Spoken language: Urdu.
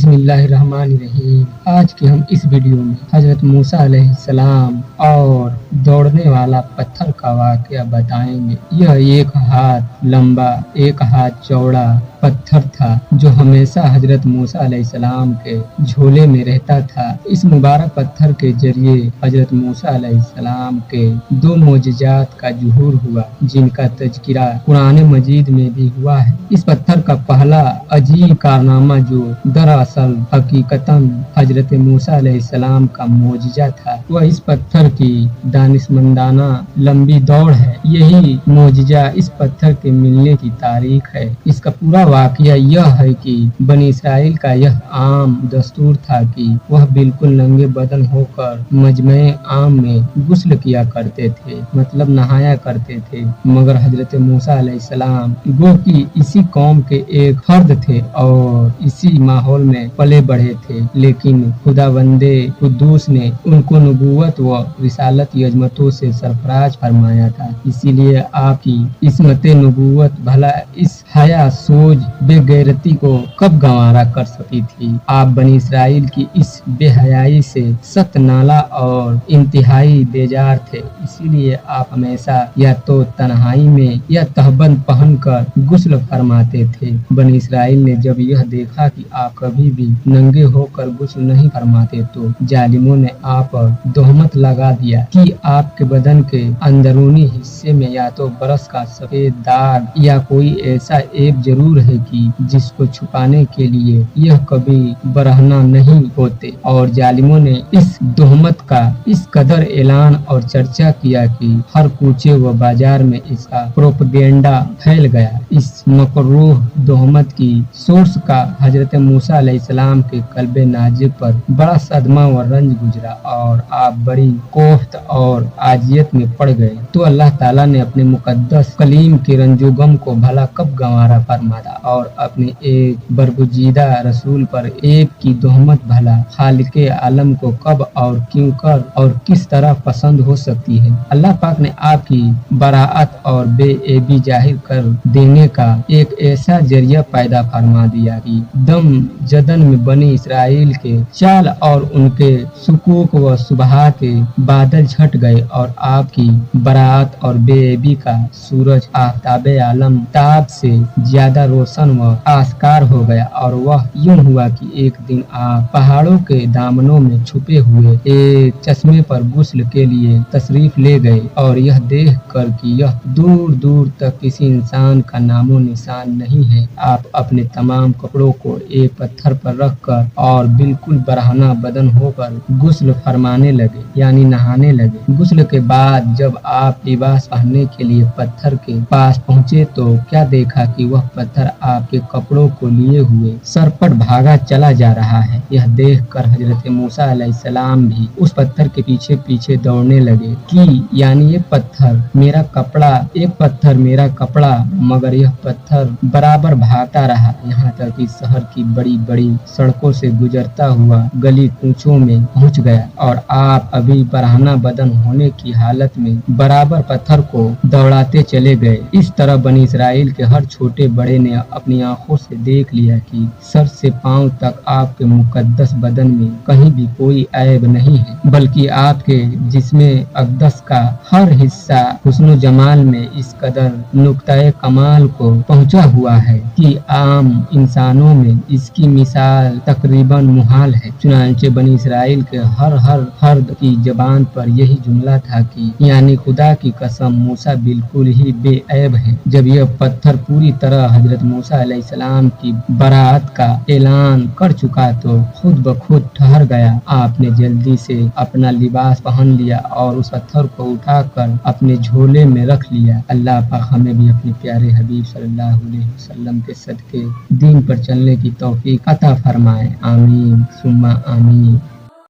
بسم اللہ الرحمن الرحیم۔ آج کے ہم اس ویڈیو میں حضرت موسیٰ علیہ السلام اور دوڑنے والا پتھر کا واقعہ بتائیں گے۔ یہ 1 ہاتھ لمبا 1 ہاتھ چوڑا پتھر تھا جو ہمیشہ حضرت موسیٰ علیہ السلام کے جھولے میں رہتا تھا۔ اس مبارک پتھر کے ذریعے حضرت موسیٰ علیہ السلام کے 2 معجزات کا ظہور ہوا جن کا تذکرہ قرآن مجید میں بھی ہوا ہے۔ اس پتھر کا پہلا عجیب کارنامہ جو دراصل حقیقتاً حضرت موسیٰ علیہ السلام کا معجزہ تھا وہ اس پتھر کی دانشمندانہ لمبی دوڑ ہے۔ یہی معجزہ اس پتھر کے ملنے کی تاریخ ہے۔ اس کا پورا واقعہ یہ ہے کہ بنی اسرائیل کا یہ عام دستور تھا کہ وہ بالکل ننگے بدن ہو کر مجمع عام میں غسل کیا کرتے تھے، مطلب نہایا کرتے تھے، مگر حضرت موسیٰ علیہ السلام گو کہ اسی قوم کے ایک فرد تھے اور اسی ماحول میں پلے بڑھے تھے، لیکن خداوند قدوس نے ان کو نبوت و رسالت کی عظمتوں سے سرفراز فرمایا تھا۔ اسی لیے آپ کی عصمت نبوت بھلا اس حیا سوج بے غیرتی کو کب گوارا کر سکی تھی۔ آپ بنی اسرائیل کی اس بے حیائی سے سخت نالا اور انتہائی بیزار تھے، اسی لیے آپ ہمیشہ یا تو تنہائی میں یا تہبند پہن کر غسل فرماتے تھے۔ بنی اسرائیل نے جب یہ دیکھا کہ آپ کبھی بھی ننگے ہو کر غسل نہیں فرماتے تو ظالموں نے آپ پر تہمت لگا دیا کہ آپ کے بدن کے اندرونی حصے میں یا تو برس کا سفید داغ یا کوئی ایسا عیب ضرور ہے کہ جس کو چھپانے کے لیے یہ کبھی برہنہ نہیں ہوتے، اور ظالموں نے اس تہمت کا اس قدر اعلان اور چرچا کیا کہ ہر کوچے و بازار میں اس کا پروپیگنڈا پھیل گیا۔ اس مکروہ تہمت کی سورس کا حضرت موسیٰ علیہ السلام کے قلب نازک پر بڑا صدمہ و رنج گزرا اور آپ بڑی کوفت اور عاجزیت میں پڑ گئے۔ تو اللہ تعالیٰ نے اپنے مقدس کلیم کے رنج و غم کو بھلا کب گوارا فرماتا اور اپنے ایک برگزیدہ رسول پر عیب کی تہمت بھلا خالق عالم کو کب اور کیوں کر اور کس طرح پسند ہو سکتی ہے۔ اللہ پاک نے آپ کی براعت اور بے عیبی ظاہر کر دینے کا ایک ایسا ذریعہ پیدا فرما دیا کہ دم جدن میں بنی اسرائیل کے چال اور ان کے شکوک و شبہات کے بادل چھٹ گئے اور آپ کی براعت اور بے عیبی کا سورج آفتاب عالم تاب سے زیادہ روشن و آشکار ہو گیا، اور وہ یوں ہوا کہ ایک دن آپ پہاڑوں کے دامنوں میں چھپے ہوئے ایک چشمے پر غسل کے لیے تشریف لے گئے، اور یہ دیکھ کر کہ یہ دور دور تک کسی انسان کا نام و نشان نہیں ہے، آپ اپنے تمام کپڑوں کو ایک پتھر پر رکھ کر اور بالکل برہنہ بدن ہو کر غسل فرمانے لگے، یعنی نہانے لگے۔ غسل کے بعد جب آپ لباس پہننے کے لیے پتھر کے پاس پہنچے تو کیا دیکھا کہ وہ پتھر آپ کے کپڑوں کو لیے ہوئے سرپٹ بھاگا چلا جا رہا ہے۔ یہ دیکھ کر حضرت موسیٰ علیہ السلام بھی اس پتھر کے پیچھے پیچھے دوڑنے لگے کہ یعنی یہ پتھر میرا کپڑا، ایک پتھر میرا کپڑا، مگر یہ پتھر برابر بھاگتا رہا یہاں تک کہ شہر کی بڑی بڑی سڑکوں سے گزرتا ہوا گلی کوچوں میں پہنچ گیا، اور آپ ابھی برہنہ بدن ہونے کی حالت میں برابر پتھر کو دوڑاتے چلے گئے۔ اس طرح بنی اسرائیل کے ہر چھوٹے بڑے نے اپنی آنکھوں سے دیکھ لیا کہ سر سے پاؤں تک آپ کے مقدس بدن میں کہیں بھی کوئی عیب نہیں ہے، بلکہ آپ کے جسم اقدس کا ہر حصہ حسن و جمال میں اس قدر نقطۂ کمال کو پہنچا ہوا ہے کہ عام انسانوں میں اس کی مثال تقریباً محال ہے۔ چنانچہ بنی اسرائیل کے ہر فرد کی زبان پر یہی جملہ تھا کہ یعنی خدا کی قسم موسیٰ بالکل ہی بے عیب ہے۔ جب یہ پتھر پوری طرح حضرت موسیٰ علیہ السلام کی براعت کا اعلان کر چکا تو خود بخود ٹھہر گیا۔ آپ نے جلدی سے اپنا لباس پہن لیا اور اس پتھر کو اٹھا کر اپنے جھولے میں رکھ لیا۔ اللہ پاک ہمیں بھی اپنے پیارے حبیب صلی اللہ علیہ وسلم کے صدقے دین پر چلنے کی توفیق عطا فرمائے، آمین ثم آمین۔